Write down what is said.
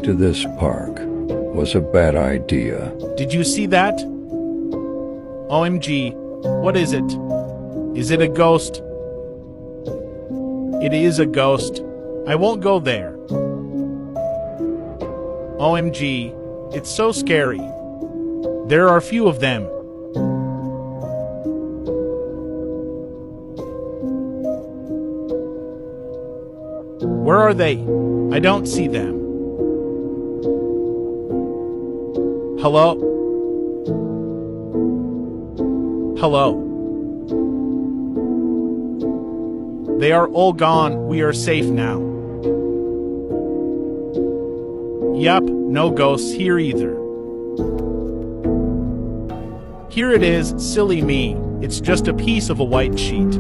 to this park was a bad idea. Did you see that? OMG, what is it? Is it a ghost? It is a ghost. I won't go there. OMG, it's so scary. There are few of them. Where are they? I don't see them. Hello? Hello? They are all gone. We are safe now. Yup, no ghosts here either. Here it is, silly me. It's just a piece of a white sheet.